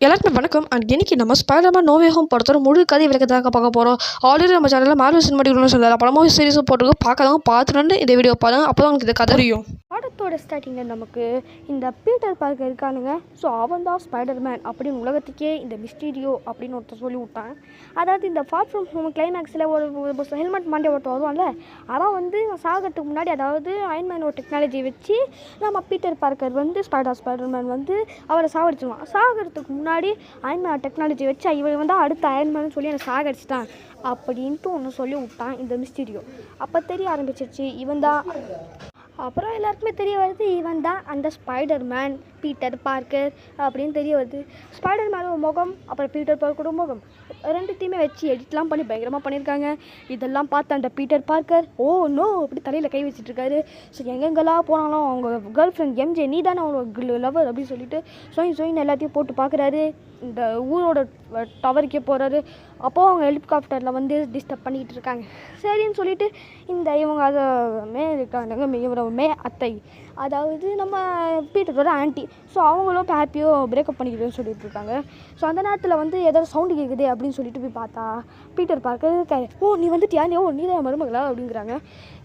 எல்லாருக்குமே வணக்கம். அண்ட் இன்னைக்கு நம்ம ஸ்பைடர்மேன் நோ வே ஹோம் படத்தோட முழு கதை விளக்கத்தாக பார்க்க போகிறோம். ஆல்ரெடி நம்ம சேனலில் மார்வல் சினிமாட்டிக் யூனிவர்ஸ் சொல்லலாம் படமும் சீரிஸும் போட்டுருக்கு. பார்த்துட்டு இந்த வீடியோ பாருங்க. அப்போ தான் உங்களுக்கு இந்த கதை தெரியும். படத்தோட ஸ்டார்டிங்கில் நமக்கு இந்த பீட்டர் பார்க்கர் இருக்கானுங்க. ஸோ அவன் தான் ஸ்பைடர்மேன் அப்படின்னு உலகத்துக்கே இந்த மிஸ்டீரியோ அப்படின்னு ஒருத்தர் சொல்லி விட்டான். அதாவது இந்த ஃபார் ஃப்ரம் ஹோம் கிளைமேக்ஸில் ஒரு ஹெல்மெட் மாண்டே ஒருத்தர் வருவான்ல, அவன் வந்து சாகிறதுக்கு முன்னாடி அதாவது அயன்மேன் ஒரு டெக்னாலஜி வச்சு நம்ம பீட்டர் பார்க்கர் வந்து ஸ்பைடர்மேன் வந்து அவரை சாகடிச்சிடுவான். சாகிறதுக்கு முன்னாடி அயன்மேன் டெக்னாலஜி வச்சு இவன் வந்து அடுத்த அயன்மேன் சொல்லி என்னை சாகடிச்சிட்டான் அப்படின்ட்டு ஒன்று சொல்லி விட்டான் இந்த மிஸ்டீரியோ. அப்போ தெரிய ஆரம்பிச்சிருச்சு இவன் தான். அப்புறம் எல்லாருக்குமே தெரிய வருது இவன் தான் அந்த ஸ்பைடர்மேன் பீட்டர் பார்க்கர் அப்படின்னு தெரிய வருது. ஸ்பைடர்மேனோட முகம் அப்புறம் பீட்டர் பார்க்கரோட முகம் ரெண்டுத்தையுமே வச்சு எடிட்லாம் பண்ணி பயங்கரமாக பண்ணியிருக்காங்க. இதெல்லாம் பார்த்து அந்த பீட்டர் பார்க்கர் ஓ நோ அப்படி தலையில் கை வச்சுட்ருக்காரு. ஸோ எங்கெங்கெல்லாம் போனாலும் அவங்க கேர்ள் ஃப்ரெண்ட் எம்ஜே நீ தானே அவனோட லவர் அப்படின்னு சொல்லிட்டு சொயின்னு எல்லாத்தையும் போட்டு பார்க்குறாரு. இந்த ஊரோட டவருக்கே போகிறாரு. அப்போது அவங்க ஹெலிகாப்டரில் வந்து டிஸ்டர்ப் பண்ணிக்கிட்டு இருக்காங்க. சரின்னு சொல்லிட்டு இந்த இவங்க அதை இருக்காங்க இவரோட அத்தை, அதாவது நம்ம பீட்டரோட ஆன்ட்டி. ஸோ அவங்களும் ஹாப்பியோ பிரேக்கப் பண்ணிக்கிட்டுன்னு சொல்லிட்டு இருக்காங்க. ஸோ அந்த நேரத்தில் வந்து ஏதாவது சவுண்டு கேட்குது அப்படின்னு சொல்லிட்டு போய் பார்த்தா பீட்டர் பார்க்கர் இருக்காரு. ஓ நீ வந்துட்டியா, நீ தான் மருமகளா அப்படிங்கிறாங்க.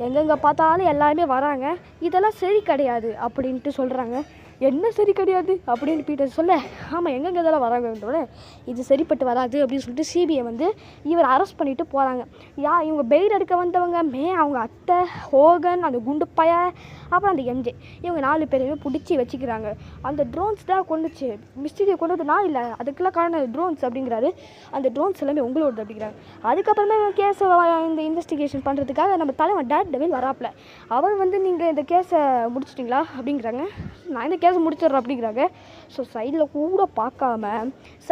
எங்கெங்கே பார்த்தாலும் எல்லாருமே வராங்க. இதெல்லாம் சரி கிடையாது அப்படின்ட்டு சொல்கிறாங்க. என்ன சரி கிடையாது அப்படின்னு பீட்டர் சொல்ல, ஆமாம் எங்கெங்கே இதெல்லாம் வராங்கன்றோட இது சரிப்பட்டு வராது அப்படின்னு சொல்லிட்டு சிபிஐ வந்து இவர் அரெஸ்ட் பண்ணிட்டு போகிறாங்க. இவங்க பெயில் எடுக்க வந்தவங்க அவங்க அத்தை, ஹோகன், அந்த குண்டு பைய, அப்புறம் அந்த எம்ஜே, இவங்க 4 பேரையுமே பிடிச்சி வச்சுக்கிறாங்க. அந்த ட்ரோன்ஸ் தான் கொண்டுச்சு மிஸ்டீரியை கொண்டு வந்து நான் இல்லை அதுக்கெல்லாம் காரணம் ட்ரோன்ஸ் அப்படிங்கிறாரு. அந்த ட்ரோன்ஸ் எல்லாமே உங்களோடது அப்படிங்கிறாங்க. அதுக்கப்புறமே கேஸை இந்த இன்வெஸ்டிகேஷன் பண்ணுறதுக்காக நம்ம தலைவன் டேர்டெவில் வராப்பில் அவர் வந்து நீங்கள் இந்த கேஸை முடிச்சிட்டிங்களா அப்படிங்கிறாங்க. நான் இந்த கேஸை முடிச்சிடுறேன் அப்படிங்கிறாங்க. ஸோ சைடில் கூட பார்க்காம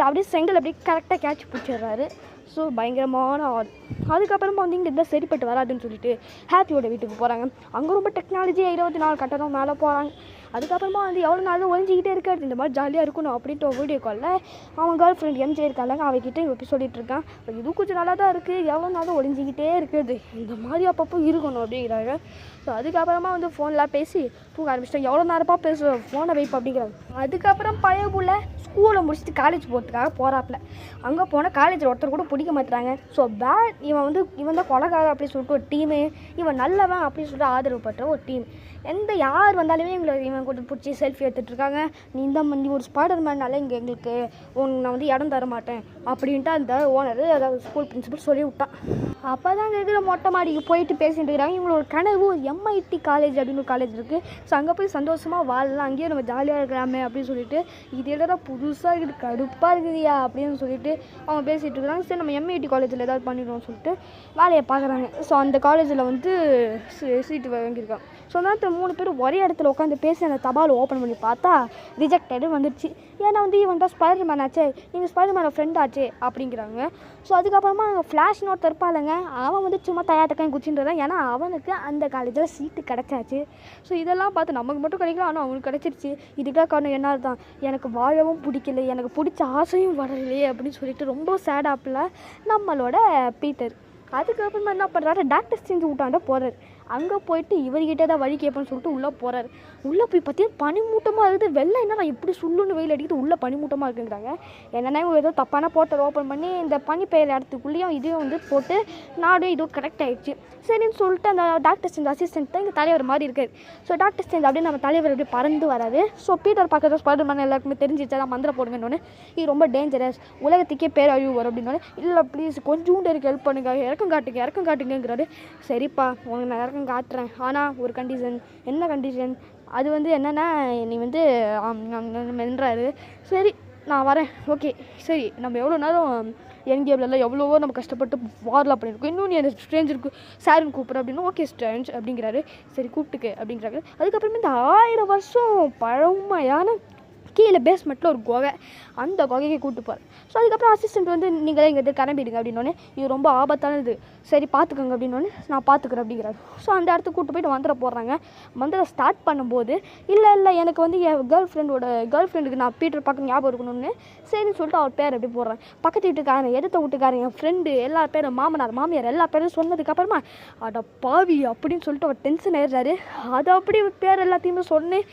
அப்படியே செங்கல் அப்படியே கரெக்டாக கேட்ச் பிடிச்சிடுறாரு. ஸோ பயங்கரமான ஆள். அதுக்கப்புறமா வந்து இங்கே இருந்தால் சரிப்பட்டு வராதுன்னு சொல்லிட்டு ஹாப்பியோட வீட்டுக்கு போகிறாங்க. அங்கே ரொம்ப டெக்னாலஜி 24 கட்டணம் மேலே போகிறாங்க. அதுக்கப்புறமா வந்து எவ்வளோ நாள் ஒழிஞ்சிக்கிட்டே இருக்காது, இந்த மாதிரி ஜாலியாக இருக்கணும் அப்படின்ட்டு ஒரு வீடியோ காலில் அவன் கேர்ள் ஃப்ரெண்ட் எம்ஜே இருக்காங்க அவகிட்ட இவங்க சொல்லிட்டு இருக்கான். இது கொஞ்சம் நல்லா தான் இருக்குது, எவ்வளோ நாளும் ஒழிஞ்சிக்கிட்டே இருக்குது, இந்த மாதிரி அப்பப்போ இருக்கணும் அப்படிங்கிறாங்க. ஸோ அதுக்கப்புறமா வந்து ஃபோன்லாம் பேசி தூங்க ஆரம்பிச்சிட்டோம். எவ்வளோ நேரப்பா பேசுவோம், ஃபோனை வைப்பு அப்படிங்கிறாங்க. அதுக்கப்புறம் பையன் ஸ்கூலை முடிச்சுட்டு காலேஜ் போகிறதுக்காக போகிறாப்புல. அங்கே போனால் காலேஜில் ஒருத்தர் கூட பிடிக்க மாட்டுறாங்க. ஸோ இவன் தான் கொலைக்காக அப்படின்னு சொல்லிட்டு ஒரு டீமு, இவன் நல்லவன் அப்படின்னு சொல்லிட்டு ஆதரவு பற்ற ஒரு டீம். யார் வந்தாலுமே இவன் கூட பிடிச்சி செல்ஃபி எடுத்துகிட்ருக்காங்க. நீ ஒரு ஸ்பைடர்மேனால எங்களுக்கு நான் வந்து இடம் தர மாட்டேன் அப்படின்ட்டு அந்த ஓனர் அதாவது ஸ்கூல் பிரின்சிபல் சொல்லி விட்டான். அப்போ தான் இருக்கிற மொட்டை மாடிக்கு போயிட்டு பேசிட்டு இருக்கிறாங்க. இவங்களோட கனவு MIT காலேஜ் அப்படின்னு ஒரு காலேஜ் இருக்குது. ஸோ அங்கே போய் சந்தோஷமாக வாழலாம், அங்கேயே நம்ம ஜாலியாக இருக்கலாமே அப்படின்னு சொல்லிட்டு இது எதாவது புதுசாக இருக்குது கடுப்பாக இருக்குதுயா அப்படின்னு சொல்லிட்டு அவங்க பேசிகிட்டு இருக்கிறாங்க. சரி நம்ம MIT காலேஜில் ஏதாவது பண்ணிடுவோம்னு சொல்லிட்டு வேலையை பார்க்குறாங்க. ஸோ அந்த காலேஜில் வந்து சீட்டு வாங்கியிருக்காங்க. ஸோ அந்த 3 பேர் ஒரே இடத்துல உட்காந்து பேசி அந்த தபால் ஓப்பன் பண்ணி பார்த்தா ரிஜெக்டடு வந்துடுச்சு. ஏன்னா வந்து இவன் தான் ஸ்பைடர்மேன் ஆச்சே, நீங்கள் ஸ்பைடர்மேனோட ஃப்ரெண்ட் ஆச்சே அப்படிங்கிறாங்க. ஸோ அதுக்கப்புறமா அங்கே ஃப்ளாஷ்னு ஒருத்தர் இருப்பாங்க, அவன் வந்து சும்மா தயாட்டக்காய் குச்சின்றான். ஏன்னா அவனுக்கு அந்த காலேஜில் சீட்டு கிடச்சாச்சு. ஸோ இதெல்லாம் பார்த்து நமக்கு மட்டும் கிடைக்கல, ஆனால் அவனுக்கு கிடச்சிருச்சு. இதுக்காக காரணம் என்ன தான், எனக்கு வாழவும் பிடிக்கல, எனக்கு பிடிச்ச ஆசையும் வரலையே அப்படின்னு சொல்லிட்டு ரொம்ப சேடாப்பில் நம்மளோட பீட்டர். அதுக்கப்புறமா என்ன பண்ணுறாரு, டாக்டர் ஸ்ட்ரேஞ்ச் விட்டாண்ட போகிறார். அங்கே போயிட்டு இவர்கிட்ட தான் வழி கேட்பேன்னு சொல்லிட்டு உள்ளே போகிறாரு. உள்ளே போய் பார்த்தீங்கன்னா பனிமூட்டமாக இருக்குது. வெள்ளை என்ன நான் எப்படி சுள்ளுன்னு வெயில் அடிக்கிட்டு உள்ளே பனிமூட்டமாக இருக்குங்கிறாங்க. என்னென்னா இவங்க ஏதோ தப்பான போர்ட்டல் ஓப்பன் பண்ணி இந்த பனி பெய்கிற இடத்துக்குள்ளேயும் இதையும் வந்து போட்டு நாடும் இதுவும் கரெக்ட் ஆகிடுச்சு. சரின்னு சொல்லிட்டு அந்த டாக்டர் ஸ்ட்ரேஞ்ச் அசிஸ்டன்ட் தான் இங்கே தலைவர் மாதிரி இருக்கார். ஸோ டாக்டர் ஸ்ட்ரேஞ்ச் அப்படியே நம்ம தலைவர் அப்படியே பறந்து வராது. ஸோ பீட்டர் பார்க்குற ஸ்பைடர்மேன் எல்லாருக்குமே தெரிஞ்சிச்சா தான் மந்திரம் போடுங்கன்னு, இது ரொம்ப டேஞ்சரஸ், உலகத்துக்கே பேர் அழிவு வரும் அப்படின்னோடனே இல்லை ப்ளீஸ் கொஞ்சோண்டு இருக்கு ஹெல்ப் பண்ணுங்க, இறக்கம் காட்டுங்கிறாரு. சரிப்பா உனக்கு நான் இறக்கம் காட்டுறேன், ஆனால் ஒரு கண்டிஷன். என்ன கண்டிஷன், அது வந்து என்னென்னா நீ வந்து மென்றாரு. சரி நான் வரேன், ஓகே சரி நம்ம எவ்வளோ நேரம் என்கேபிளெல்லாம் எவ்வளவோ நம்ம கஷ்டப்பட்டு வார்லாம் பண்ணியிருக்கோம், இன்னும் நீ எனக்கு ஸ்ட்ரேஞ்சருக்கு சாருன்னு கூப்பிட்ற அப்படின்னா ஓகே ஸ்ட்ரேஞ்ச் அப்படிங்கிறாரு. சரி கூப்பிட்டுக்கு அப்படிங்கிறாரு. அதுக்கப்புறமே இந்த 1000 வருஷம் பழமையான கீழே பேஸ்மெண்ட்டில் ஒரு குகை, அந்த குகைக்கு கூப்பிட்டு போகிறேன். ஸோ அதுக்கப்புறம் அசிஸ்டன்ட் வந்து நீங்களே இங்கே கிளம்பிடுங்க அப்படின்னோடனே இது ரொம்ப ஆபத்தானது, சரி பார்த்துக்கோங்க அப்படின்னோடனே நான் பார்த்துக்குறேன் அப்படிங்கிறாரு. ஸோ அந்த இடத்துக்கு கூப்பிட்டு போய்ட்டு மந்திரம் போடுறாங்க. மந்திரம் ஸ்டார்ட் பண்ணும்போது இல்லை எனக்கு வந்து என் கேர்ள் ஃப்ரெண்டுக்கு நான் பீட்டர் பார்க்க ஞாபகம் இருக்கணும்னு சரின்னு சொல்லிட்டு அவர் பேர் எப்படி போடுறேன். பக்கத்து வீட்டுக்காரன், எதிர்த்த வீட்டுக்காரன், என் ஃப்ரெண்டு, எல்லா பேரும், மாமியார் எல்லா பேரும் சொன்னதுக்கப்புறமா அட பாவி அப்படின்னு சொல்லிட்டு அவர் டென்ஷன் ஆயிடுறாரு. அதை அப்படி பேர் எல்லாத்தையுமே சொன்னேன்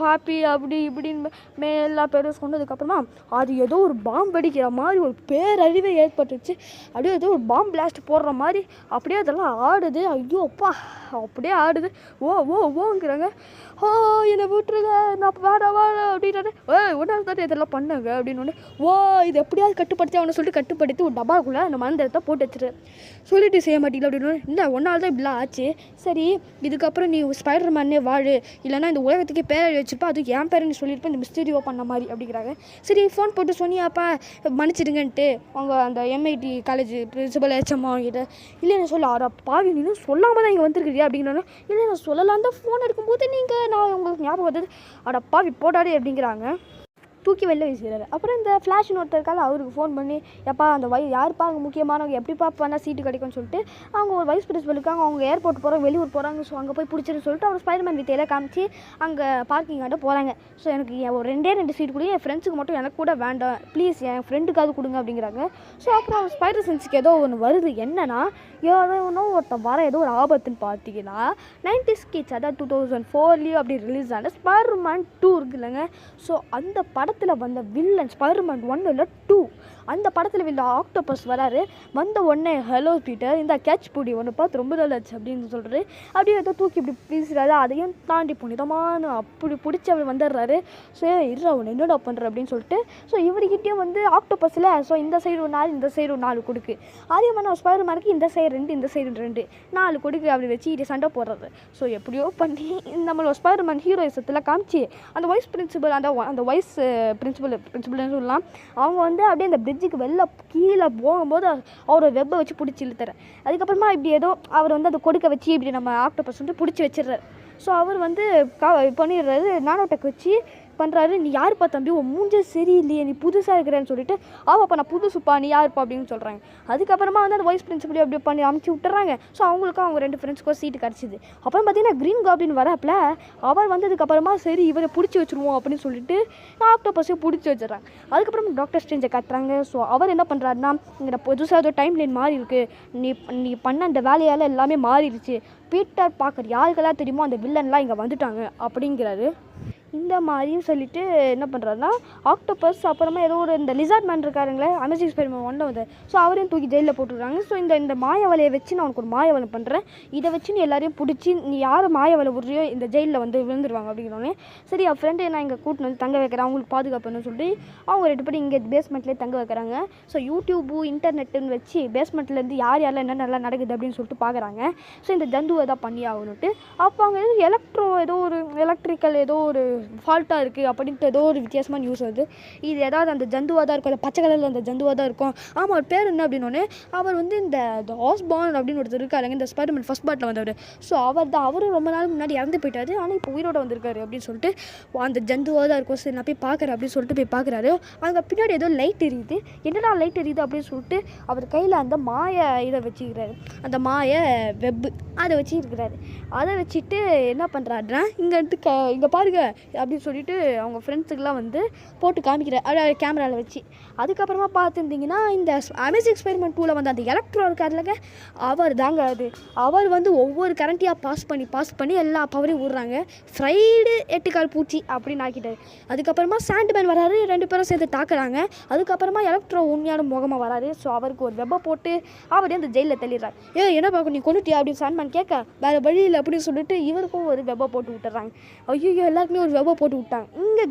ஹாப்பி அப்படி இப்படின்னு எல்லா பேரும் சொன்னதுக்கப்புறமா அது ஏதோ ஒரு பாம்பு வெடிக்கிற மாதிரி ஒரு பேரழிவே ஏற்பட்டுச்சு. அப்படியே ஏதோ ஒரு பாம்பு பிளாஸ்ட் போடுற மாதிரி அப்படியே அதெல்லாம் ஆடுது. ஐயோ அப்பா அப்படியே ஆடுது. ஓங்கிறாங்க. என்னை விட்டுருங்க, நான் வேட அப்படின்னாரு. ஒன்றாவது தானே இதெல்லாம் பண்ணாங்க அப்படின்னு. இது எப்படியாவது கட்டுப்படுத்தி அவனை சொல்லிட்டு கட்டுப்படுத்தி ஒரு டப்பாக்குள்ளே அந்த மந்திரத்தை போட்டு வச்சுரு. சொல்லிட்டு செய்ய மாட்டீங்களா அப்படின்னு. இல்லை ஒன்றால் தான் இப்படிலாம் ஆச்சு. சரி இதுக்கப்புறம் நீ ஸ்பைடர் மேனே வாழு, இல்லைனா இந்த உலகத்துக்கே பேரை வச்சுப்பா, அது என் பேரை நீ சொல்லியிருப்பேன் இந்த மிஸ்டீரியோ பண்ண மாதிரி அப்படிங்கிறாங்க. சரி ஃபோன் போட்டு சொன்னியாப்பா மன்னிச்சிடுங்கன்ட்டு அவங்க அந்த MIT காலேஜ் பிரின்சிபல் HM அவங்ககிட்ட. இல்லை நான் சொல்ல ஆரா பாவி நீ சொல்லாமல் தான் இங்கே வந்துருக்குறியா அப்படிங்கிறாங்க. இல்லை நான் சொல்லலாம் தான் ஃபோன் எடுக்கும்போது நீங்கள் நான் உங்களுக்கு ஞாபகம் வந்தது அட பாவி போட்டாடி அப்படிங்கிறாங்க. தூக்கி வெளில வீசுகிறாரு. அப்புறம் இந்த ஃப்ளாஷ்னு ஒருத்தர் இருக்காங்க, அவருக்கு ஃபோன் பண்ணி எப்பா அந்த யாருப்பா அங்கே முக்கியமானவங்க எப்படிப்பா பண்ணால் சீட்டு கிடைக்கும்னு சொல்லிட்டு அவங்க ஒரு வைஸ் பிரின்சிபல் இருக்காங்க, அவங்க ஏர்போர்ட் போகிறாங்க, வெளியூர் போகிறாங்க. ஸோ அங்கே போய் பிடிச்சிருன்னு சொல்லிட்டு அவர் ஸ்பைடர்மேன் வித்தையெல்லாம் காமிச்சு அங்கே பார்க்கிங் ஆகிட்ட போகிறாங்க. ஸோ எனக்கு ஒரு 2 சீட் கூட என் ஃப்ரெண்ட்ஸுக்கு மட்டும் எனக்கு கூட வேண்டாம் ப்ளீஸ் என் ஃப்ரெண்டுக்காவது கொடுங்க அப்படிங்கிறாங்க. ஸோ அப்புறம் ஸ்பைடர் சென்ஸுக்கு ஏதோ ஒன்று வருது. என்னன்னா ஏதோ ஒருத்தன் வர ஏதோ ஒரு ஆபத்துன்னு பார்த்தீங்கன்னா 90s கிட்ஸ் அதாவது 2004 அப்படி ரிலீஸ் ஆன ஸ்பைடர்மேன் 2 இருக்கு இல்லைங்க. ஸோ அந்த படத்தில் வந்த வில்லன் ஸ்பைடர்மேன் 1 இல்லை 2 அந்த படத்தில் வில்லன் ஆக்டோபஸ் வராரு. வந்த உடனே ஹலோ பீட்டர் இந்த கேட்ச் பிடி ஒன்று பார்த்து ரொம்ப நாள் ஆச்சு அப்படின்னு சொல்கிறாரு. அப்படியே ஏதோ தூக்கி இப்படி வீசுறாரு. அதையும் தாண்டி புனிதமான அப்படி பிடிச்சி அவர் வந்துடுறாரு. ஸோ இருறா அவன் என்னடா பண்ணுற அப்படின்னு சொல்லிட்டு ஸோ இவர்கிட்டயும் வந்து ஆக்டோபஸில் ஸோ இந்த சைடு ஒரு 4 இந்த சைடு ஒரு 4 கொடுக்கு. அதிகமான ஸ்பைடர்மேனுக்கு இந்த சைடு 2 இந்த சைடு 2 4 கொடுக்கு அப்படி வச்சு இது சண்டை போடுறது. ஸோ எப்படியோ பண்ணி நம்மளோட ஸ்பைடர்மேன் ஹீரோயிசத்தில் காமிச்சு அந்த வைஸ் பிரின்சிபல் அந்த வைஸ் பிரின்சிபல்னு சொல்லலாம். அவங்க வந்து அப்படியே அந்த பிரிட்ஜுக்கு வெளில கீழே போகும்போது அவரை வெப்பை வச்சு பிடிச்சி இழுத்துறாரு. அதுக்கப்புறமா இப்படி ஏதோ அவர் வந்து அதை கொடுக்க வச்சு இப்படி நம்ம ஆக்டோபஸ் வந்து பிடிச்சி வச்சிடுறாரு. ஸோ அவர் வந்து பண்ணிடுறாரு, நானோடெக் வச்சு பண்ணுறாரு. நீ யாருப்பா தம்பி உன் மூஞ்சே சரியில்லையே நீ புதுசாக இருக்கிறேன்னு சொல்லிட்டு ஆவாப்பா நான் புதுசுப்பா நீ யாருப்பா அப்படின்னு சொல்கிறாங்க. அதுக்கப்புறமா வந்து அந்த வைஸ் பிரின்சிபல் அப்படி பண்ணி அமுச்சு விட்டுறாங்க. ஸோ அவங்களுக்கும் அவங்க 2 ஃப்ரெண்ட்ஸ்க்கும் சீட்டு கிடச்சிது. அப்புறம் பார்த்தீங்கன்னா க்ரீன் காப்ளின் வரப்பில் அவர் வந்ததுக்கப்புறமா சரி இவரை பிடிச்சி வச்சுருவோம் அப்படின்னு சொல்லிட்டு ஆக்டோபஸையும் பிடிச்சி வச்சிடறாங்க. அதுக்கப்புறம் டாக்டர் ஸ்ட்ரேஞ்சை காட்டுறாங்க. ஸோ அவர் என்ன பண்ணுறாருன்னா இங்கே புதுசாக ஏதோ டைம் லைன் மாறி இருக்குது, நீ பண்ண அந்த வேலையால் எல்லாமே மாறிடுச்சு, பீட்டர் பார்க்கர் யாருக்கெல்லாம் தெரியுமோ அந்த வில்லன்லாம் இங்கே வந்துட்டாங்க அப்படிங்கிறாரு. இந்த மாதிரியும் சொல்லிட்டு என்ன பண்ணுறாருன்னா ஆக்டோபஸ் அப்புறமா ஏதோ ஒரு இந்த லிசார்ட் மேன் இருக்காருங்களே அமேசிங் ஸ்பைடர்மேன் 1 வந்து ஸோ அவரையும் தூக்கி ஜெயிலில் போட்டுருக்காங்க. ஸோ இந்த மாயவலையை வச்சு நான் உனக்கு ஒரு மாயவலை பண்ணுறேன், இதை வச்சு நீ எல்லாரையும் பிடிச்சி நீ யார் மாயவலை விடுறியோ இந்த ஜெயிலில் வந்து விழுந்துருவாங்க அப்படிங்கிறோன்னே. சரி என் ஃப்ரெண்டு நான் இங்கே கூட்டின்னு வந்து தங்க வைக்கிறேன் அவங்களுக்கு பாதுகாப்புன்னு சொல்லி அவங்க 2 பேரும் இங்கே பேஸ்மெண்ட்லேயே தங்க வைக்கிறாங்க. ஸோ யூடியூபு இன்டர்நெட்டுன்னு வச்சு பேஸ்மெண்ட்லேருந்து யாரெல்லாம் என்ன நல்லா நடக்குது அப்படின்னு சொல்லிட்டு பார்க்குறாங்க. ஸோ இந்த ஜந்துவை தான் பண்ணி ஆகணுன்ட்டு அப்போ அங்கே ஏதோ ஒரு எலக்ட்ரிக்கல் ஏதோ ஒரு ஃபால்ட்டாக இருக்குது அப்படின்ட்டு ஏதோ ஒரு வித்தியாசமான நியூஸ் வருது. இது ஏதாவது அந்த ஜந்துவாக தான் இருக்கும், அந்த பச்சை கலரில் அந்த ஜந்துவாக தான் இருக்கும். ஆமாம் அவர் பேர் என்ன அப்படின்னோடனே அவர் வந்து இந்த ஆஸ்பார்ன் அப்படின்னு ஒருத்தர் இருக்காருங்க இந்த ஸ்பைடர்மேன் ஃபர்ஸ்ட் பார்ட்டில் வந்தவர். ஸோ அவரும் ரொம்ப நாள் முன்னாடி இறந்து போயிட்டாரு, ஆனால் இப்போ உயிரோடு வந்திருக்காரு அப்படின்னு சொல்லிட்டு அந்த ஜந்துவாக தான் இருக்கும். சரி நான் போய் பார்க்குறேன் அப்படின்னு சொல்லிட்டு போய் பார்க்குறாரு. அங்கே பின்னாடி ஏதோ லைட் எரியுது, என்னடா லைட் எரியுது அப்படின்னு சொல்லிட்டு அவர் கையில் அந்த மாய இதை வச்சுக்கிறாரு, அந்த மாய வெப்பு அதை வச்சுருக்கிறாரு. அதை வச்சுட்டு என்ன பண்ணுறாருன்னா இங்கே பாருங்க அப்படின்னு சொல்லிட்டு அவங்க ஃப்ரெண்ட்ஸுக்கெலாம் வந்து போட்டு காமிக்கிறார் கேமராவில் வச்சு. அதுக்கப்புறமா பார்த்துருந்தீங்கன்னா இந்த அமேசிங் ஸ்பைடர்மேன் 2 வந்து அந்த எலக்ட்ரோ இருக்காருலங்க அவர் தாங்க அது. அவர் வந்து ஒவ்வொரு கரண்ட்டியாக பாஸ் பண்ணி எல்லா பவரையும் விடுறாங்க. ஃப்ரைடு 8 கால் பூச்சி அப்படின்னு ஆக்கிட்டார். அதுக்கப்புறமா சாண்ட்மேன் வராரு, 2 பேரும் சேர்ந்து தாக்குறாங்க. அதுக்கப்புறமா எலக்ட்ரோ உண்மையான முகமாக வராரு. ஸோ அவருக்கு ஒரு வெப்பை போட்டு அவரே அந்த ஜெயிலில் தள்ளிடுறாரு. என்ன பார்க்க நீ கொண்டுட்டியா அப்படின்னு சாண்ட்மேன் கேட்க வேறு வழியில் அப்படின்னு சொல்லிட்டு இவருக்கும் ஒரு வெப்பை போட்டு விட்டுறாங்க. ஐயோ எல்லாருக்குமே ஒரு வெப்பை போட்டு விட்டாங்க. இங்கே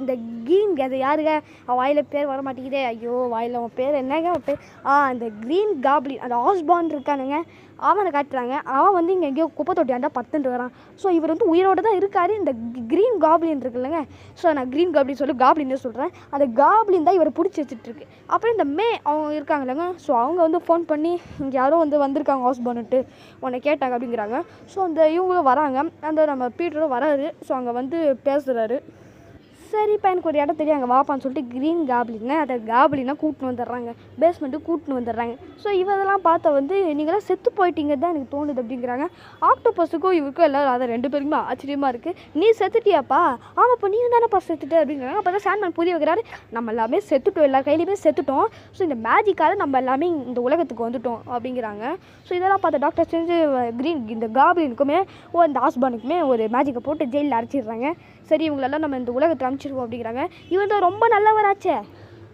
இந்த க்ரீன் அது யாருங்க வாயில் பேர் வர மாட்டேங்குதே, ஐயோ வாயில் அவன் பேர் என்னங்க பேர் இந்த க்ரீன் காப்ளின் அந்த ஆஸ்பார்ன் இருக்கானுங்க அவனை காட்டுறாங்க. அவன் வந்து இங்கே எங்கேயோ குப்பை தொட்டியாண்டா 10 வரான். ஸோ இவர் வந்து உயிரோடு தான் இருக்கார். இந்த க்ரீன் காப்ளின் இருக்குல்லங்க, ஸோ நான் க்ரீன் காப்ளின் சொல்லி காப்ளின்னே சொல்கிறேன், அந்த காப்ளின் தான் இவரை பிடிச்சி வச்சுட்ருக்கு. அப்புறம் இந்த அவங்க இருக்காங்களேங்க, ஸோ அவங்க வந்து ஃபோன் பண்ணி இங்கே யாரும் வந்திருக்காங்க ஆஸ்பார்ன்ட்டு உன்னை கேட்டாங்க அப்படிங்கிறாங்க. ஸோ அந்த இவங்களும் வராங்க, அந்த நம்ம பீட்டரும் வராரு. ஸோ அங்கே வந்து பேசுகிறாரு. சரி இப்போ எனக்கு ஒரு இடம் தெரியும் அங்கே வாப்பான்னு சொல்லிட்டு க்ரீன் காப்ளிங்க அதை காப்ளினாக கூட்டின்னு வந்துடுறாங்க, பேஸ்மெண்ட்டுக்கு கூட்டின்னு வந்துடுறாங்க. ஸோ இவரெல்லாம் பார்த்தா வந்து நீங்களாம் செத்து போயிட்டீங்க தான் எனக்கு தோணுது அப்படிங்கிறாங்க. ஆக்டோபஸுக்கும் இவருக்கும் எல்லோரும் அதை 2 பேருக்குமே ஆச்சரியமாக இருக்குது. நீ செத்துட்டியாப்பா? ஆமாம் இப்போ நீ தானேப்பா செத்துட்டு அப்படிங்கிறாங்க. அப்போ தான் சாண்ட்மேன் புரிய வைக்கிறாரு, நம்ம எல்லாமே செத்துட்டோம், எல்லா கையிலையுமே செத்துட்டோம். ஸோ இந்த மேஜிக்காக நம்ம எல்லாமே இந்த உலகத்துக்கு வந்துட்டோம் அப்படிங்கிறாங்க. ஸோ இதெல்லாம் பார்த்த டாக்டர் செஞ்சு இந்த காப்ளினுக்குமே இந்த ஆஸ்பார்னுக்குமே ஒரு மேஜிக்கை போட்டு ஜெயிலில் அடைச்சிடுறாங்க. சரி இவங்களெல்லாம் நம்ம இந்த உலகத்தை அனுப்பிச்சிடுவோம் அப்படிங்கிறாங்க. இவன் தான் ரொம்ப நல்லவராச்சே.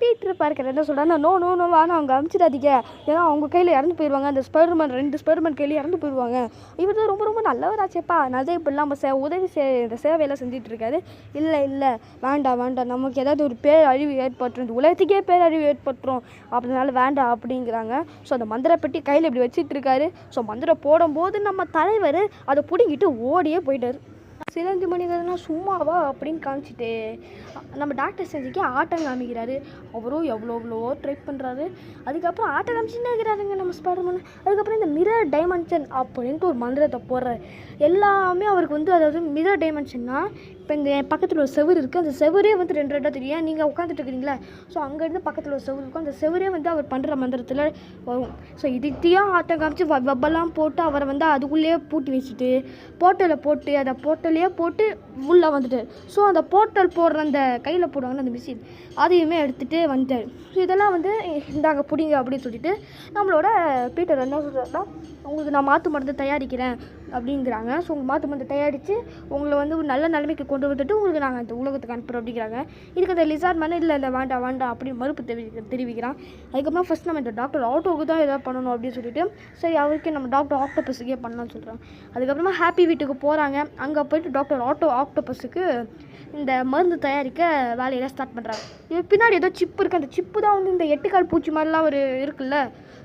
பீட்டர் பார்க்கர் என்ன சொல்கிறாங்க, நோ நோ நோ வேணாம் அவங்க அனுப்பிச்சிடாதீங்க, ஏன்னா அவங்க கையில் இறந்து போயிடுவாங்க, அந்த ஸ்பைடர்மேன் 2 ஸ்பைடர்மேன் கையில் இறந்து போயிடுவாங்க. இவர் தான் ரொம்ப ரொம்ப நல்லவராச்சேப்பா, அதனால தான் இப்படிலாம் நம்ம உதவி இந்த சேவையெல்லாம் செஞ்சுட்டு இருக்காரு. இல்லை இல்லை வேண்டாம் வேண்டாம், நமக்கு ஏதாவது ஒரு பேரழிவு ஏற்பட்டுரும், இந்த உலகத்துக்கே பேரழிவு ஏற்பட்டுரும், அதனால வேண்டாம் அப்படிங்கிறாங்க. ஸோ அந்த மந்திர பெட்டி கையில் இப்படி வச்சுட்டு இருக்காரு. ஸோ மந்திரம் போடும்போது நம்ம தலைவர் அதை பிடிங்கிட்டு ஓடியே போயிட்டார். சிலந்தி மனிதர்லாம் சும்மாவா அப்படின்னு காமிச்சிட்டு நம்ம டாக்டர் செஞ்சுக்கே ஆட்டம் காமிக்கிறாரு. அவரும் எவ்வளோ ட்ரை பண்ணுறாரு. அதுக்கப்புறம் ஆட்டம் காமிச்சுன்னே இருக்கிறாருங்க நம்ம ஸ்பைடர்மேன். அதுக்கப்புறம் இந்த மிரர் டைமென்ஷன் அப்படின்ட்டு ஒரு மந்திரத்தை போடுறாரு. எல்லாமே அவருக்கு வந்து, அதாவது மிரர் டைமென்ஷன்னா இப்போ இந்த பக்கத்தில் ஒரு செவுரு இருக்குது, அந்த செவரே வந்து 2 2 தெரியும், நீங்கள் உட்காந்துட்டு இருக்கிறீங்களா, ஸோ அங்கேருந்து பக்கத்தில் ஒரு செவரு இருக்கும், அந்த செவரே வந்து அவர் பண்ணுற மந்திரத்தில் வரும். ஸோ இதுத்தையும் ஆட்டம் காமிச்சு வெப்பெல்லாம் போட்டு அவரை வந்து அதுக்குள்ளேயே பூட்டி வச்சுட்டு போர்ட்டலை போட்டு அதை போர்ட்டலையே போட்டு உள்ளே வந்துட்டார். ஸோ அந்த போர்ட்டல் போடுற அந்த கையில் போடுவாங்கன்னு அந்த மிஷின், அதையுமே எடுத்துகிட்டு வந்துட்டார். ஸோ இதெல்லாம் வந்து இந்தாங்க பிடிங்க அப்படின்னு சொல்லிட்டு நம்மளோட பீட்டர் என்ன சொல்கிறாருன்னா, உங்களுக்கு நான் மாற்று மருந்து தயாரிக்கிறேன் அப்படிங்கிறாங்க. ஸோ உங்கள் மாற்று மருந்து தயாரித்து உங்களை வந்து ஒரு நல்ல நிலைமைக்கு கொண்டு வந்துட்டு உங்களுக்கு நாங்கள் அந்த உலகத்துக்கு அனுப்புகிறோம் அப்படிங்கிறாங்க. இதுக்கு அந்த லிசார்ட் மேலே இல்லை இல்லை வேண்டாம் வேண்டாம் அப்படின்னு மறுப்பு தெரிவிக்கிறான். அதுக்கப்புறம் ஃபஸ்ட் நம்ம இந்த டாக்டர் ஆட்டோவுக்கு தான் எதாவது பண்ணணும் அப்படின்னு சொல்லிட்டு, சரி அவருக்கு நம்ம டாக்டர் ஆக்டோபஸுக்கே பண்ணலாம்னு சொல்கிறாங்க. அதுக்கப்புறமா ஹாப்பி வீட்டுக்கு போகிறாங்க. அங்கே போய்ட்டு டாக்டர் ஆக்டோபஸுக்கு இந்த மருந்து தயாரிக்க வேலையெல்லாம் ஸ்டார்ட் பண்ணுறாங்க. இது பின்னாடி ஏதோ சிப்பு இருக்குது, அந்த சிப்பு தான் வந்து இந்த 8 கால் பூச்சி மாதிரிலாம் ஒரு இருக்குல்ல,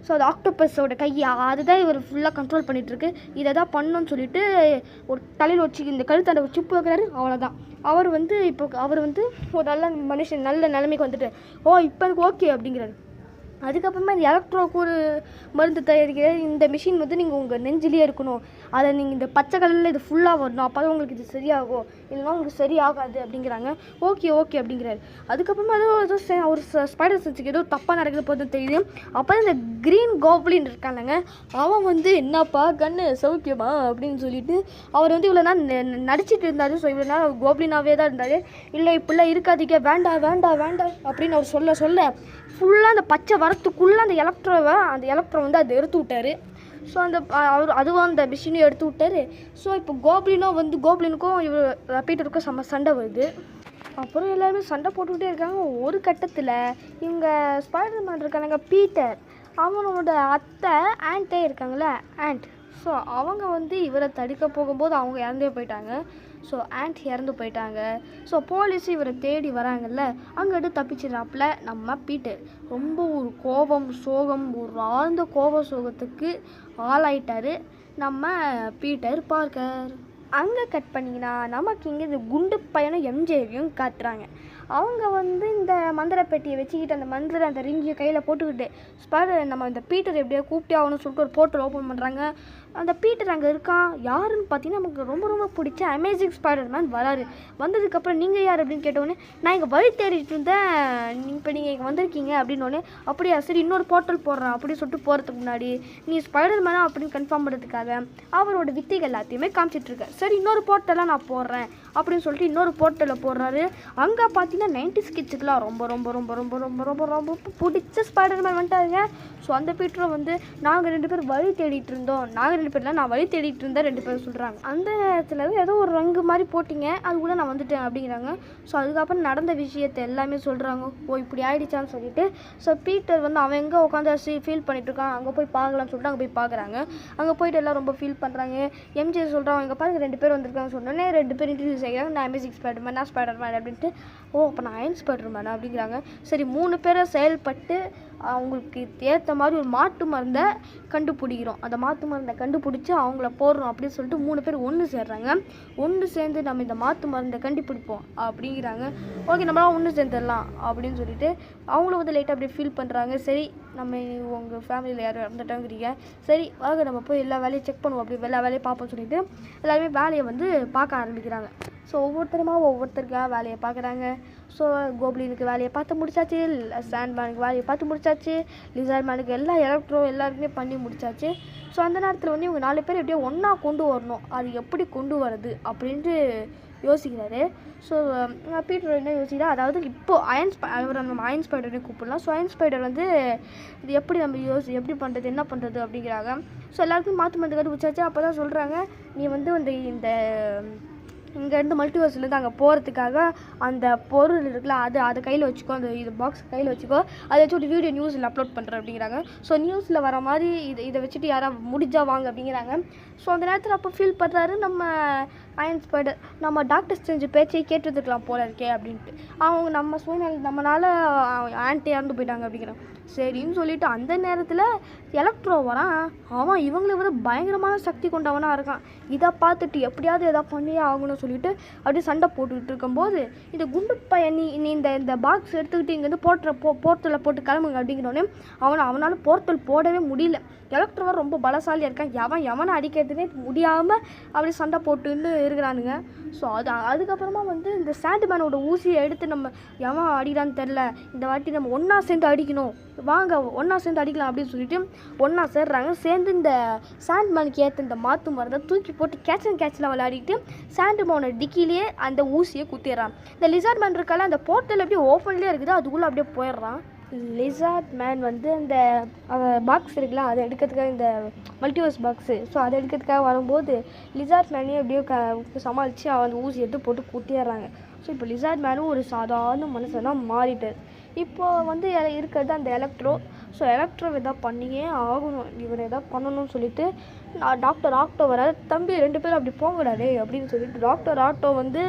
ஸோ அது ஆக்டோபஸோட கையை அதுதான் இவர் ஃபுல்லாக கண்ட்ரோல் பண்ணிகிட்ருக்கு. இதை தான் பண்ணணும்னு சொல்லிட்டு ஒரு தலையில் வச்சு இந்த கழுத்தாண்ட ஒரு சிப்பு வைக்கிறாரு. அவ்வளோதான், அவர் வந்து இப்போ அவர் வந்து ஒரு நல்ல மனுஷன், நல்ல நிலைமைக்கு வந்துட்டு இப்போ எனக்கு ஓகே அப்படிங்கிறாரு. அதுக்கப்புறமா இந்த எலக்ட்ரோக்கு ஒரு மருந்து தயாரிக்கிற இந்த மிஷின் வந்து நீங்கள் உங்கள் நெஞ்சிலேயே இருக்கணும், அதை நீங்கள் இந்த பச்சை கலரில் இது ஃபுல்லாக வரணும், அப்போ தான் உங்களுக்கு இது சரியாகும், இல்லைனா உங்களுக்கு சரியாகாது அப்படிங்கிறாங்க. ஓகே ஓகே அப்படிங்கிறாரு. அதுக்கப்புறமா ஏதோ ஒரு ஸ்பைடர் சென்ஸுக்கு ஏதோ தப்பாக நடக்குது போதும் தெரியுது. அப்போ தான் இந்த க்ரீன் கோப்ளின் இருக்காங்க, அவன் வந்து என்னப்பா கண்ணு சௌக்கியமா அப்படின்னு சொல்லிட்டு அவர் வந்து இவ்வளோ நாள் நடிச்சிட்டு இருந்தார். ஸோ இவ்வளோ நாள் கோப்ளினாகவே தான் இருந்தார். இல்லை இப்படிலாம் இருக்காதீங்க, வேண்டாம் வேண்டாம் வேண்டாம் அப்படின்னு அவர் சொல்ல ஃபுல்லாக அந்த பச்சை வரத்துக்குள்ளே அந்த எலக்ட்ரோ வந்து அதை எடுத்து விட்டார். ஸோ அந்த அதுவும் அந்த மிஷினையும் எடுத்து விட்டார். ஸோ இப்போ கோப்ளினுக்கும் இவர் பீட்டருக்கும் சண்டை வருது. அப்புறம் எல்லாருமே சண்டை போட்டுக்கிட்டே இருக்காங்க. ஒரு கட்டத்தில் இவங்க ஸ்பைடர்மேன் இருக்காங்க பீட்டர், அவனோட அத்தை ஆண்ட்டே இருக்காங்களே ஆண்ட், ஸோ அவங்க வந்து இவரை தடுக்க போகும்போது அவங்க இறந்தே போயிட்டாங்க. ஸோ ஆண்ட் இறந்து போயிட்டாங்க. ஸோ போலீஸ் இவரை தேடி வராங்கல்ல, அங்கிட்டு தப்பிச்சிடறாப்புல நம்ம பீட்டர். ரொம்ப ஒரு கோபம் சோகம், ஒரு ஆழ்ந்த கோப சோகத்துக்கு ஆளாயிட்டார் நம்ம பீட்டர் பார்க்கர். அங்கே கட் பண்ணிங்கன்னா நமக்கு இங்கே இந்த குண்டு பையனும் எம்ஜேவையும் காட்டுறாங்க. அவங்க வந்து இந்த மந்திர பெட்டியை வச்சுக்கிட்டு அந்த ரிங்கியை கையில் போட்டுக்கிட்டு நம்ம இந்த பீட்டர் எப்படியோ கூப்பிட்டே ஆகணும்னு சொல்லிட்டு ஒரு போர்ட்டல் ஓப்பன் பண்ணுறாங்க. அந்த பீட்டர் அங்கே இருக்கான். யாருன்னு பார்த்தீங்கன்னா நமக்கு ரொம்ப ரொம்ப பிடிச்ச அமேசிங் ஸ்பைடர்மேன் வராரு. வந்ததுக்கப்புறம் நீங்கள் யார் அப்படின்னு கேட்டோடனே, நான் இங்கே வழி தேடிட்டு இருந்தேன், இப்போ நீங்கள் இங்கே வந்திருக்கீங்க அப்படின்னோடனே, அப்படியா சரி இன்னொரு போர்ட்டல் போடுறேன் அப்படின்னு சொல்லிட்டு போகிறதுக்கு முன்னாடி நீ ஸ்பைடர்மேனா அப்படின்னு கன்ஃபார்ம் பண்ணுறதுக்காக அவரோட வித்தைகள் எல்லாத்தையுமே காமிச்சிட்ருக்கேன். சரி இன்னொரு போர்ட்டலாக நான் போடுறேன் அப்படின்னு சொல்லிட்டு இன்னொரு போர்ட்டலில் போடுறாரு. அங்கே பார்த்தீங்கன்னா 90s கிட்ஸுக்கெலாம் ரொம்ப ரொம்ப ரொம்ப ரொம்ப ரொம்ப ரொம்ப ரொம்ப பிடிச்ச ஸ்பைடர்மேன் வந்துட்டாருங்க. ஸோ அந்த பீட்டரும் வந்து நாங்கள் 2 பேர் வழி தேடிட்டு இருந்தோம், நான் வழி தேடிட்டு இருந்தேன் 2 பேரும் சொல்கிறாங்க. அந்த நேரத்தில் ஏதோ ஒரு ரங்கு மாதிரி போட்டிங்க, அது கூட நான் வந்துட்டேன் அப்படிங்கிறாங்க. ஸோ அதுக்கப்புறம் நடந்த விஷயத்தை எல்லாமே சொல்கிறாங்க. இப்படி ஆயிடுச்சான்னு சொல்லிட்டு. ஸோ பீட்டர் வந்து அவன் எங்கே உட்காந்து ஃபீல் பண்ணிட்டு இருக்கான், அங்கே போய் பார்க்கலான்னு சொல்லிட்டு அங்கே போய் பார்க்குறாங்க. அங்கே போயிட்டு எல்லாம் ரொம்ப ஃபீல் பண்ணுறாங்க. எம்ஜே சொல்கிறாங்க, இங்கே பாருங்க 2 பேர் வந்திருக்காங்க சொன்னோன்னே 2 பேர் இன்ட்ரடியூஸ் ஆகிறாங்க. நான் அமேசிங் ஸ்பைடர்மேன், நான் ஸ்பைடர்மேன் அப்படின்ட்டு. அப்போ நான் அயன் ஸ்பைடர்மேன் அப்படிங்கிறாங்க. சரி 3 பேரை செயல்பட்டு அவங்களுக்கு ஏற்ற மாதிரி ஒரு மாட்டு மருந்தை கண்டுபிடிக்கிறோம், அந்த மாட்டு மருந்தை கண்டுபிடிச்சி அவங்கள போடுறோம் அப்படின்னு சொல்லிட்டு 3 பேர் ஒன்று சேர்றாங்க. ஒன்று சேர்ந்து நம்ம இந்த மாட்டு மருந்தை கண்டுபிடிப்போம் அப்படிங்கிறாங்க. ஓகே நம்மளாம் ஒன்று சேர்ந்துடலாம் அப்படின்னு சொல்லிட்டு அவங்களும் வந்து லைட்டாக அப்படி ஃபீல் பண்ணுறாங்க. சரி நம்ம உங்கள் ஃபேமிலியில் யாரும் இறந்துட்டாங்கிறீங்க, சரி வாங்க நம்ம போய் எல்லா வேலையும் செக் பண்ணுவோம், அப்படி எல்லா வேலையும் பார்ப்போம்னு சொல்லிட்டு எல்லாருமே வேலையை வந்து பார்க்க ஆரம்பிக்கிறாங்க. ஸோ ஒவ்வொருத்தருக்காக வேலையை பார்க்குறாங்க. ஸோ கோப்ளினுக்கு வேலையை பார்த்து முடிச்சாச்சு, சாண்ட்மேனுக்கு வேலையை பார்த்து முடிச்சாச்சு, லிசார்ட் மேனுக்கு எல்லாருக்குமே பண்ணி முடிச்சாச்சு. ஸோ அந்த நேரத்தில் வந்து இவங்க 4 பேர் எப்படியோ ஒன்றா கொண்டு வரணும், அது எப்படி கொண்டு வரது அப்படின்ட்டு யோசிக்கிறாரு. ஸோ பீட்டர் என்ன யோசிக்கிறா, அதாவது இப்போது அவரை நம்ம அயன் ஸ்பைடர்னே கூப்பிடலாம். ஸோ அயன் ஸ்பைடர் வந்து இது எப்படி நம்ம எப்படி பண்ணுறது என்ன பண்ணுறது அப்படிங்கிறாங்க. ஸோ எல்லாருக்கும் மாற்று மருந்து கண்டுபிடிச்சாச்சு. அப்போ தான் சொல்கிறாங்க, நீ வந்து இந்த இங்கேருந்து மல்டிவர்ஸ்லேருந்து அங்கே போகிறதுக்காக அந்த பொருள் இருக்குல்ல அதை கையில் வச்சுக்கோ, அந்த இது பாக்ஸ் கையில் வச்சுக்கோ, அதை வச்சு ஒரு வீடியோ நியூஸில் அப்லோட் பண்ணுறேன் அப்படிங்கிறாங்க. ஸோ நியூஸில் வர மாதிரி இதை வச்சுட்டு யாராவது முடிஞ்சா வாங்க அப்படிங்கிறாங்க. ஸோ அந்த நேரத்தில் அப்போ ஃபீல் பண்ணுறாரு நம்ம அயன் ஸ்பைடர், நம்ம டாக்டர் ஸ்ட்ரேஞ்ச் பேச்சை கேட்டுருக்கலாம் போல இருக்கே அப்படின்ட்டு. அவங்க நம்ம சூழ்நிலை நம்மளால் ஆன்ட்டி இறந்து போயிட்டாங்க அப்படிங்கிறாங்க. சரின்னு சொல்லிவிட்டு அந்த நேரத்தில் எலக்ட்ரோ வரான். அவன் இவங்களை விட பயங்கரமான சக்தி கொண்டவனாக இருக்கான். இதை பார்த்துட்டு எப்படியாவது எதாவது பண்ணியே ஆகணும்னு சொல்லிட்டு அப்படியே சண்டை போட்டுக்கிட்டு இருக்கும்போது இந்த குண்டு பையன் நீ இந்த பாக்ஸ் எடுத்துக்கிட்டு இங்கேருந்து போர்ட்டலில் போட்டு கிளம்புங்க அப்படிங்கிறோடனே அவனால் போர்ட்டல் போடவே முடியல. எலக்ட்ரோவை ரொம்ப பலசாலியாக இருக்கான். எவனை அடிக்கிறதுனே முடியாமல் அப்படி சண்டை போட்டுன்னு இருக்கிறானுங்க. ஸோ அதுக்கப்புறமா வந்து இந்த சாண்ட்மேனோட ஊசியை எடுத்து நம்ம எவன் அடிக்கிறான்னு தெரில, இந்த வாட்டி நம்ம ஒன்றா சேர்ந்து அடிக்கணும், வாங்க ஒன்றா சேர்ந்து அடிக்கலாம் அப்படின்னு சொல்லிட்டு ஒன்றா சேர்றாங்க. சேர்ந்து இந்த சாண்ட்மேனுக்கு ஏற்ற இந்த மாற்று மரத்தை தூக்கி போட்டு கேட்ச் அண்ட் கேட்சில் விளையாடிட்டு சாண்ட்மேனோட டிக்கிலேயே அந்த ஊசியை குத்திடுறான். இந்த லிசார்ட் மேன் இருக்கால அந்த போர்ட்டல் அப்படியே ஓப்பன்லேயே இருக்குது, அதுக்குள்ளே அப்படியே போயிடுறான். லிசார்ட் மேன் வந்து அந்த பாக்ஸ் இருக்குல்ல அதை எடுக்கிறதுக்காக, இந்த மல்டிவர்ஸ் பாக்ஸு, ஸோ அதை எடுக்கிறதுக்காக வரும்போது லிசார்ட் மேனையும் அப்படியே சமாளித்து அவன் ஊசி எடுத்து போட்டு குத்திடுறாங்க. ஸோ இப்போ லிசார்ட் மேனும் ஒரு சாதாரண மனுஷனாக மாறிட்டார். இப்போது வந்து இருக்கிறது அந்த எலக்ட்ரோ. ஸோ எலக்ட்ரோ எதாவது பண்ணியே ஆகணும், இவர் எதாவது பண்ணணும்னு சொல்லிட்டு டாக்டர் ஆக்டோ வராது. தம்பி 2 பேரும் அப்படி போகக்கூடாது அப்படின்னு சொல்லிட்டு டாக்டர் ஆக்டோ வந்து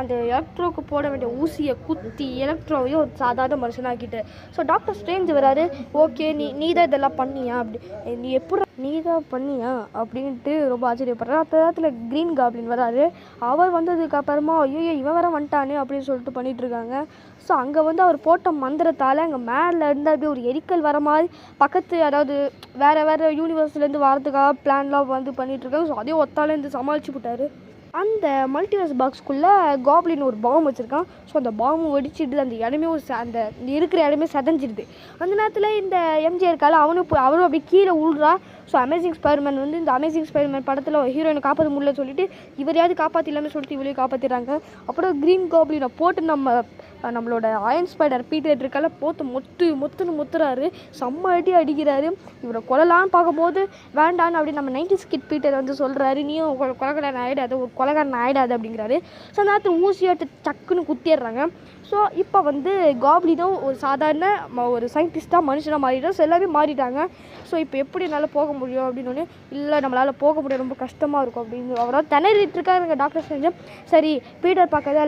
அந்த எலக்ட்ரோவுக்கு போட வேண்டிய ஊசியை குத்தி எலக்ட்ரோவையும் ஒரு சாதாரண மனுஷனாக்கிட்டு. ஸோ டாக்டர் ஸ்ட்ரேஞ்ச் வராரு. ஓகே நீ தான் இதெல்லாம் பண்ணியா, அப்படி நீ தான் பண்ணியா அப்படின்ட்டு ரொம்ப ஆச்சரியப்படுறாரு. அந்த நேரத்தில் க்ரீன் காப்ளின் வராரு. அவர் வந்ததுக்கப்புறமா ஐயோ இவன் வேற வந்துட்டானே அப்படின்னு சொல்லிட்டு பண்ணிகிட்ருக்காங்க. ஸோ அங்கே வந்து அவர் போட்ட மந்திரத்தால் அங்கே மேலே இருந்து அப்படியே ஒரு எரிக்கல் வர மாதிரி பக்கத்து, அதாவது வேறு யூனிவர்ஸ்லேருந்து வரதுக்காக பிளான்லாம் வந்து பண்ணிகிட்ருக்காங்க. ஸோ அதே ஒத்தாலேருந்து சமாளிச்சு விட்டார். அந்த மல்டிவர்ஸ் பாக்ஸ்க்குள்ளே காப்ளின் ஒரு பாம் வச்சுருக்கான். ஸோ அந்த பாம்பு வெடிச்சிடுது, அந்த இடமே அந்த இருக்கிற இடமே செதஞ்சிடுது. அந்த நேரத்தில் இந்த எம்ஜே இருக்கால அவரும் அப்படியே கீழே உள்றா. ஸோ அமேசிங் ஸ்பைடர்மேன் வந்து இந்த அமேசிங் ஸ்பைடர்மேன் படத்தில் ஹீரோயினை காப்பாற்ற முடியல சொல்லிட்டு இவரையாவது காப்பாற்றிடலாமே சொல்லிட்டு இவளையும் காப்பாற்றிடுறாங்க. அப்புறம் க்ரீன் காப்ளினை போட்டு நம்மளோட அயன் ஸ்பைடர் பீட்டர் இருக்கால போட்டு முத்துறாரு, செம்ம அடிக்கிறாரு. இவரை கொல்லலான்னு பார்க்கும்போது வேண்டான்னு அப்படி நம்ம 90s கிட் பீட்டர் வந்து சொல்கிறாரு, நீயும் கொலகாரன் ஆகிடாது, ஒரு கொலகாரன் ஆகிடாது அப்படிங்கிறாரு. ஸோ அந்த நேரத்தில் ஊசியாட்டு டக்குன்னு குத்திடுறாங்க. ஸோ இப்போ வந்து காப்ளினும் ஒரு சாதாரண ஒரு சயின்டிஸ்ட்டாக மனுஷனாக மாறிட்டார். ஸோ எல்லாமே மாறிட்டாங்க. ஸோ இப்போ எப்படி என்னால் போக முடியும் அப்படின்னு, இல்லை நம்மளால் போக முடியும், ரொம்ப கஷ்டமாக இருக்கும் அப்படின்னு அவரால் திணறிட்டு இருக்காருங்க டாக்டர் ஸ்ட்ரேஞ்ச். சரி பீட்டர் பார்க்கறத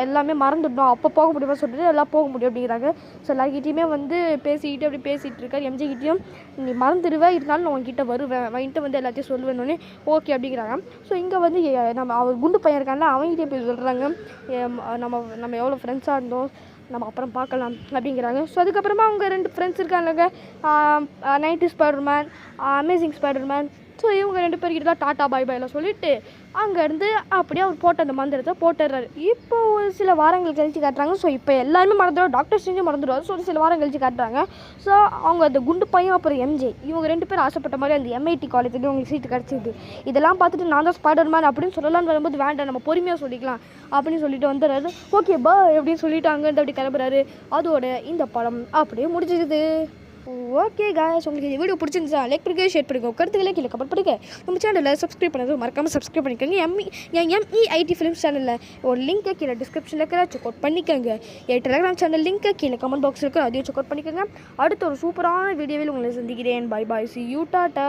எல்லாமே மறந்துடணும், அப்போ போக முடியுமா சொல்லிட்டு எல்லாம் போக முடியும் அப்படிங்கிறாங்க. ஸோ எல்லாருக்கிட்டையுமே வந்து பேசிகிட்டு இருக்கார். எம்ஜிக்கிட்டையும் நீ மறந்துடுவேன், இருந்தாலும் நான் உங்ககிட்ட வருவேன், வந்துட்டு வந்து எல்லாத்தையும் சொல்லுவேன்னு ஓகே அப்படிங்கிறாங்க. ஸோ இங்கே வந்து அவர் குண்டு பையன் இருக்காங்க, அவங்ககிட்டே போய் சொல்கிறாங்க நம்ம எவ்வளோ ஃப்ரெண்ட்ஸாக இருந்தோம், நம்ம அப்புறம் பார்க்கலாம் அப்படிங்கிறாங்க. ஸோ அதுக்கப்புறமா அவங்க 2 ஃப்ரெண்ட்ஸ் இருக்காங்க, 90s Spiderman, amazing Spiderman. So இவங்க 2 பேர்கிட்ட தான் டாட்டா பாய் பாய்லாம் சொல்லிவிட்டு அங்கேருந்து அப்படியே அவர் போட்ட அந்த மந்திரத்தை போட்டுடுறாரு. இப்போ ஒரு சில வாரங்கள் கழிச்சு காட்டுறாங்க. ஸோ இப்போ எல்லாருமே மறந்துடுவார், டாக்டர் ஸ்ட்ரேஞ்சும் மறந்துடுவார். ஸோ ஒரு சில வாரம் கழிச்சு காட்டுறாங்க. ஸோ அவங்க அந்த குண்டு பையன் அப்புறம் எம்ஜே இவங்க 2 பேரும் ஆசைப்பட்ட மாதிரி அந்த MIT காலேஜ்லேயும் அவங்களுக்கு சீட்டு கிடச்சிது. இதெல்லாம் பார்த்துட்டு நான் தான் ஸ்பைடர்மேன் அப்படின்னு சொல்லலான்னு வரும்போது வேண்டாம் நம்ம பொறுமையாக சொல்லிக்கலாம் அப்படின்னு சொல்லிட்டு வந்துடுறாரு. ஓகே பா அப்படின்னு சொல்லிட்டு அங்கேருந்து அப்படி கிளம்புறாரு. அதோட இந்த படம் அப்படியே முடிஞ்சிடுது. ஓகே காய்ஸ், உங்களுக்கு இந்த வீடியோ பிடிச்சிருந்துச்சா லைக் பண்ணுங்க, ஷேர் பண்ணுங்க, கருத்துக்களை கீழே கமெண்ட் பண்ணுங்க. நம்ம சேனலில் சப்ஸ்கிரைப் பண்ணது மறக்காமல் சப்ஸ்கிரைப் பண்ணிக்கோங்க. MEIT ஃபிலிம்ஸ் சேனலில் ஒரு லிங்க்கை கீழே டிஸ்கிரிப்ஷனில் இருக்கிற செக் அவுட் பண்ணிக்கோங்க. என் டெலிகிராம் சேனல் லிங்க்கை கீழே கமெண்ட் பாக்ஸ் இருக்கிற அதையும் செக் அவுட் பண்ணிக்கோங்க. அடுத்த ஒரு சூப்பரான வீடியோவில் உங்களை சந்திக்கிறேன். Bye bye, see you, tata.